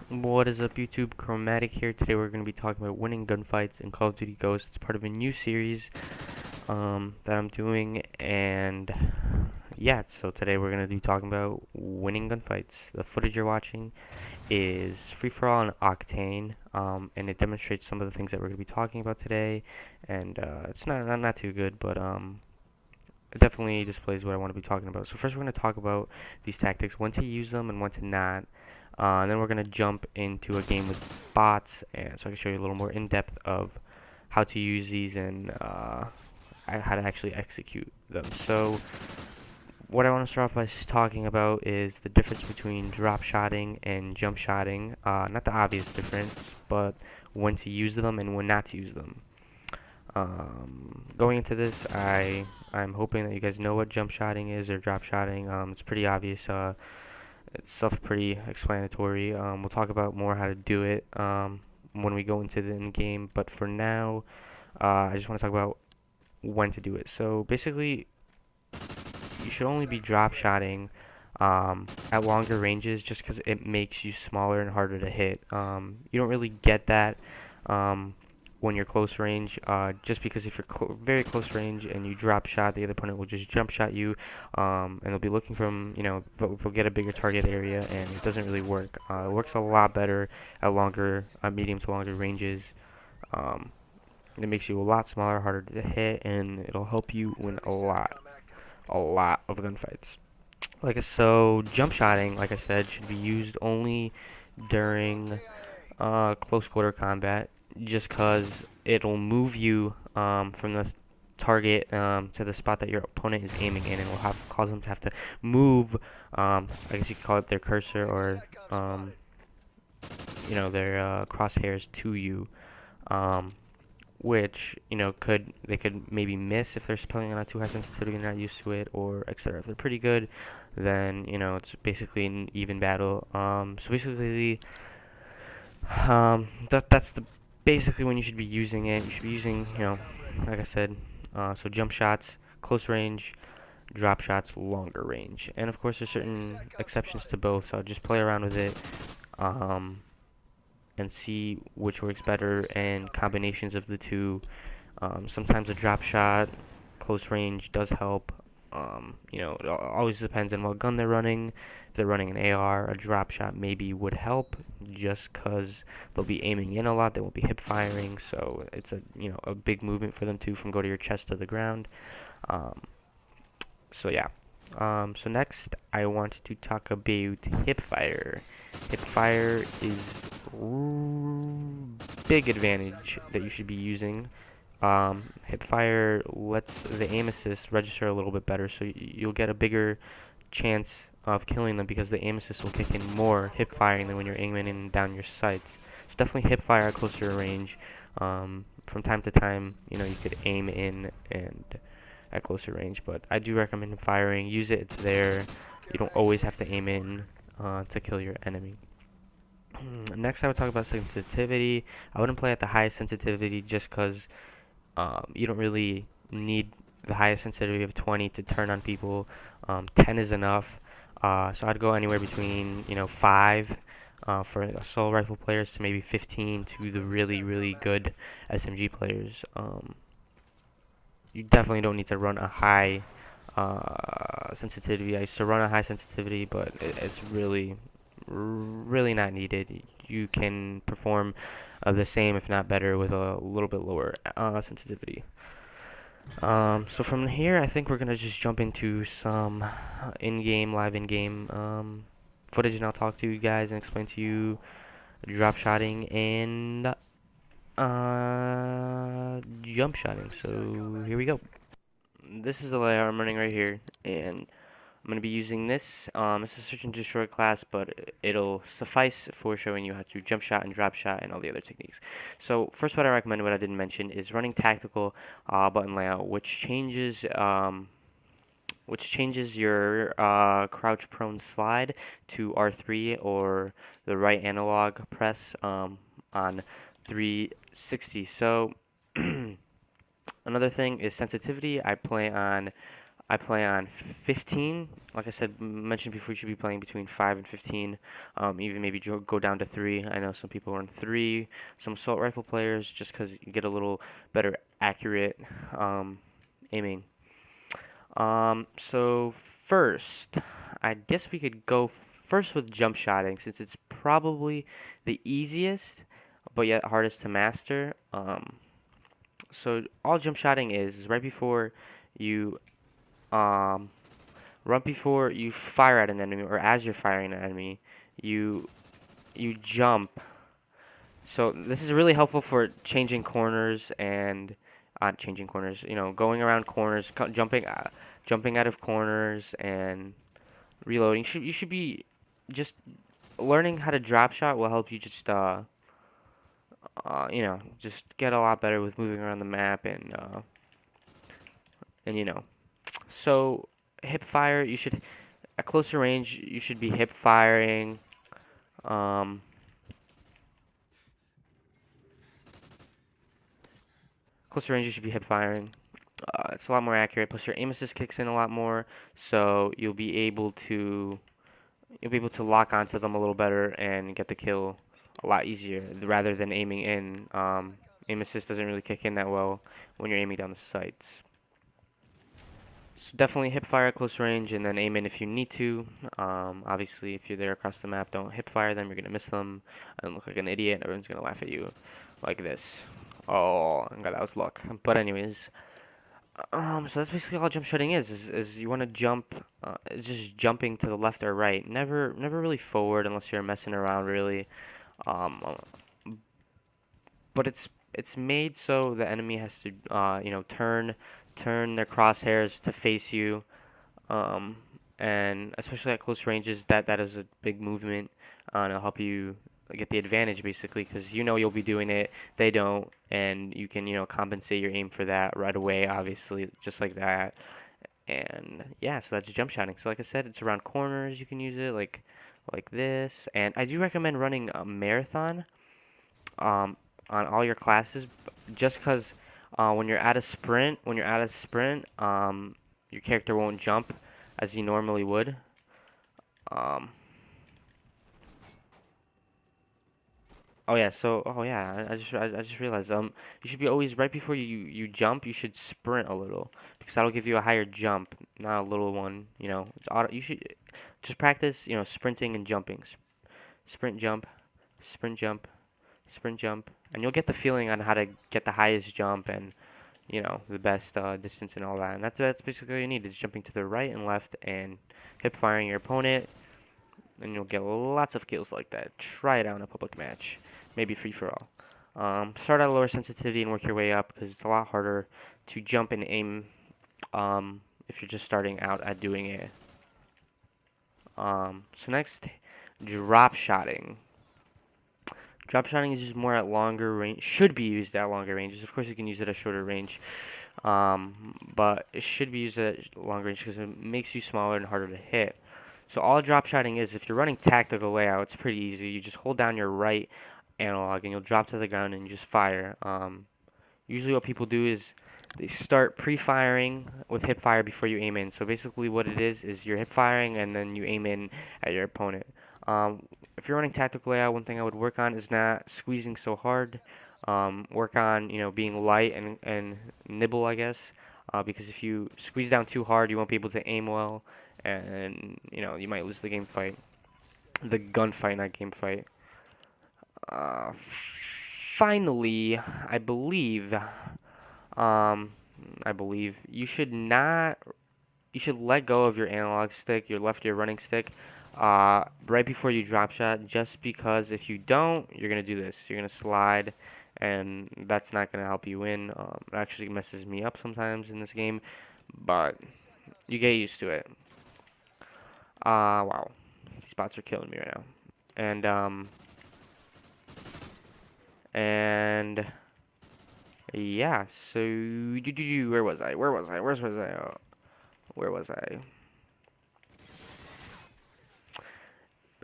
What is up, YouTube? Chromatic here. Today we're going to be talking about winning gunfights in Call of Duty Ghosts. It's part of a new series that I'm doing, and yeah, so today we're going to be talking about winning gunfights. The footage you're watching is free-for-all on Octane, and it demonstrates some of the things that we're going to be talking about today, and it's not too good, but it definitely displays what I want to be talking about. So first we're going to talk about these tactics, when to use them and when to not. And then we're going to jump into a game with bots, and so I can show you a little more in depth of how to use these and how to actually execute them. So what I want to start off by talking about is the difference between drop shotting and jump shotting. Not the obvious difference, but when to use them and when not to use them. Going into this, I'm hoping that you guys know what jump shotting is or drop shotting. It's pretty obvious. It's self-pretty-explanatory. We'll talk about more how to do it when we go into the in-game. But for now, I just want to talk about when to do it. So basically, you should only be drop shotting at longer ranges just because it makes you smaller and harder to hit. You don't really get that when you're close range, just because if you're very close range and you drop shot, the other opponent will just jump shot you, and they'll be looking from, they'll get a bigger target area, and it doesn't really work. It works a lot better at medium to longer ranges. Um, it makes you a lot smaller, harder to hit, and it'll help you win a lot of gunfights. So jump shotting, like I said, should be used only during close quarter combat, just because it'll move you from the target to the spot that your opponent is aiming in, and will cause them to have to move. I guess you could call it their cursor or their crosshairs to you, which they could maybe miss if they're playing on a too high sensitivity and not used to it, or etc. If they're pretty good, then it's basically an even battle. So basically, that's the basically when you should be using it. You should be using, like I said, so jump shots, close range, drop shots, longer range. And of course, there's certain exceptions to both, so just play around with it and see which works better and combinations of the two. Sometimes a drop shot, close range does help. It always depends on what gun they're running. If they're running an AR, a drop shot maybe would help, just because they'll be aiming in a lot. They won't be hip firing, so it's a big movement for them too, from go to your chest to the ground. Um, so yeah. So next, I want to talk about hip fire. Hip fire is big advantage that you should be using. Hipfire lets the aim assist register a little bit better, so you'll get a bigger chance of killing them because the aim assist will kick in more hip firing than when you're aiming in and down your sights. So definitely hip fire at closer range. From time to time, you could aim in and at closer range, but I do recommend firing. Use it; it's there. You don't always have to aim in to kill your enemy. Next, I would talk about sensitivity. I wouldn't play at the highest sensitivity just because you don't really need the highest sensitivity of 20 to turn on people. 10 is enough. So I'd go anywhere between 5 for assault rifle players to maybe 15 to the really, really good SMG players. You definitely don't need to run a high sensitivity. I used to run a high sensitivity, but it's really, really not needed. You can perform the same, if not better, with a little bit lower sensitivity. So from here, I think we're gonna just jump into some live in-game footage, and I'll talk to you guys and explain to you drop shotting and jump shotting. So here we go. This is the layout I'm running right here, and I'm going to be using this. It's a search and destroy class, but it'll suffice for showing you how to jump shot and drop shot and all the other techniques. So first, what I recommend, what I didn't mention, is running tactical button layout, which changes your crouch prone slide to R3, or the right analog press on 360. So another thing is sensitivity. I play on I play on 15. Like I said, mentioned before, you should be playing between 5 and 15. Even maybe go down to 3. I know some people are on 3. Some assault rifle players, just because you get a little better accurate aiming. So first, I guess we could go first with jump shotting, since it's probably the easiest, but yet hardest to master. So all jump shotting is you um, right before you fire at an enemy, or as you're firing at an enemy, you you jump. So this is really helpful for changing corners and changing corners. Going around corners, jumping out of corners and reloading. You should be just learning how to drop shot will help you just get a lot better with moving around the map and. So hip fire, at closer range you should be hip firing. Um, Closer range you should be hip firing. It's a lot more accurate. Plus your aim assist kicks in a lot more, so you'll be able to lock onto them a little better and get the kill a lot easier rather than aiming in. Aim assist doesn't really kick in that well when you're aiming down the sights. So definitely hip fire at close range and then aim in if you need to. Obviously, if you're there across the map, don't hip fire them. You're going to miss them and look like an idiot. Everyone's going to laugh at you like this. Oh, God, that was luck. But anyways, so that's basically all jump shooting is you want to jump. It's just jumping to the left or right. Never really forward unless you're messing around really. Um, but it's made so the enemy has to turn their crosshairs to face you, um, and especially at close ranges, that is a big movement, and it'll help you get the advantage basically because you'll be doing it, they don't, and you can compensate your aim for that right away, obviously, just like that. And yeah, so that's jump shotting. So like I said, it's around corners. You can use it like this, and I do recommend running a marathon um, on all your classes, just because when you're at a sprint, your character won't jump as he normally would. Um, I just realized you should be always right before you jump. You should sprint a little because that'll give you a higher jump, not a little one. It's auto. You should just practice. Sprinting and jumping. Sprint jump, sprint jump, sprint jump, and you'll get the feeling on how to get the highest jump and the best distance and all that. And that's basically all you need is jumping to the right and left and hip firing your opponent, and you'll get lots of kills like that. Try it out in a public match, maybe free for all. Start at a lower sensitivity and work your way up because it's a lot harder to jump and aim if you're just starting out at doing it. So next, drop shotting. Drop shotting is used more at longer range. Should be used at longer ranges. Of course, you can use it at shorter range, but it should be used at longer range because it makes you smaller and harder to hit. So all drop shotting is, if you're running tactical layout, it's pretty easy. You just hold down your right analog and you'll drop to the ground and you just fire. Usually what people do is they start pre-firing with hip fire before you aim in. So basically what it is you're hip firing and then you aim in at your opponent. If you're running tactical layout, one thing I would work on is not squeezing so hard. Work on being light and nibble, I guess, because if you squeeze down too hard, you won't be able to aim well, and you might lose the game fight, the gunfight, not game fight. Finally, um, I believe you should let go of your analog stick, your running stick, right before you drop shot, just because if you don't, you're going to do this. You're going to slide, and that's not going to help you win. It actually messes me up sometimes in this game, but you get used to it. Wow. These spots are killing me right now. And yeah, so where was I? Where was I?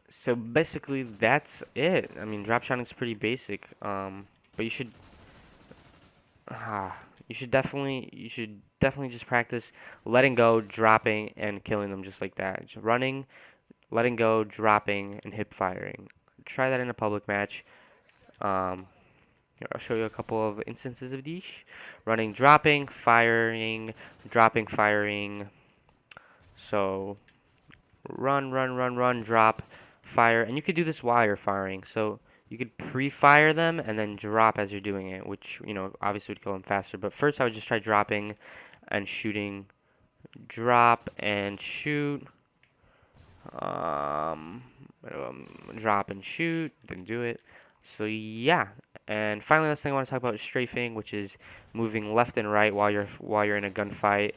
So basically, that's it. I mean, drop shotting's pretty basic. But you should you should definitely just practice letting go, dropping, and killing them just like that. Just running, letting go, dropping, and hip firing. Try that in a public match. Um, Here, I'll show you a couple of instances of these. Running, dropping, firing. So run, run, run, run, drop, fire, and you could do this while you're firing. So you could pre-fire them and then drop as you're doing it, which, obviously would kill them faster. But first I would just try dropping and shooting. Drop and shoot. Um, Drop and shoot. Didn't do it. So yeah. And finally, last thing I want to talk about is strafing, which is moving left and right while you're in a gunfight.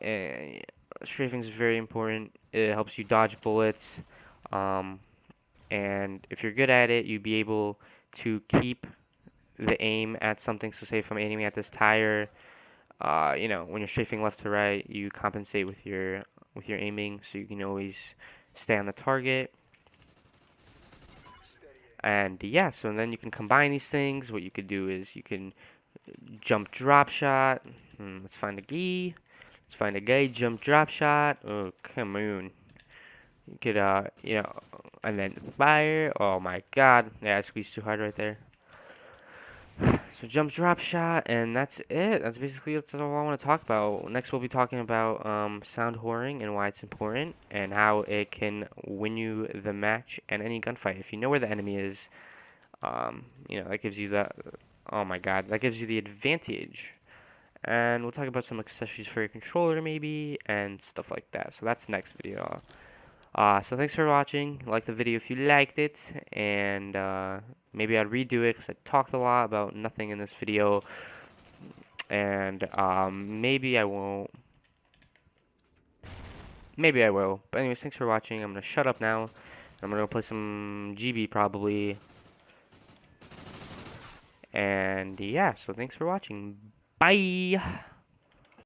And strafing is very important. It helps you dodge bullets. Um, and if you're good at it, you'd be able to keep the aim at something. So say if I'm aiming at this tire, when you're strafing left to right, you compensate with your aiming, so you can always stay on the target. And yeah, so then you can combine these things. What you could do is you can jump drop shot. Let's find a guy. Let's find a guy. Jump drop shot. Oh, come on. You could, and then fire. Oh my God. Yeah, I squeezed too hard right there. So jump drop shot, and that's it. That's all I want to talk about. Next, we'll be talking about sound whoring and why it's important, and how it can win you the match and any gunfight. If you know where the enemy is, that gives you the. Oh my God, that gives you the advantage. And we'll talk about some accessories for your controller, maybe, and stuff like that. So that's next video. So thanks for watching. Like the video if you liked it, and maybe I'll redo it because I talked a lot about nothing in this video, and maybe I won't. Maybe I will. But anyways, thanks for watching. I'm gonna shut up now. I'm gonna go play some GB probably. And yeah, so thanks for watching. Bye.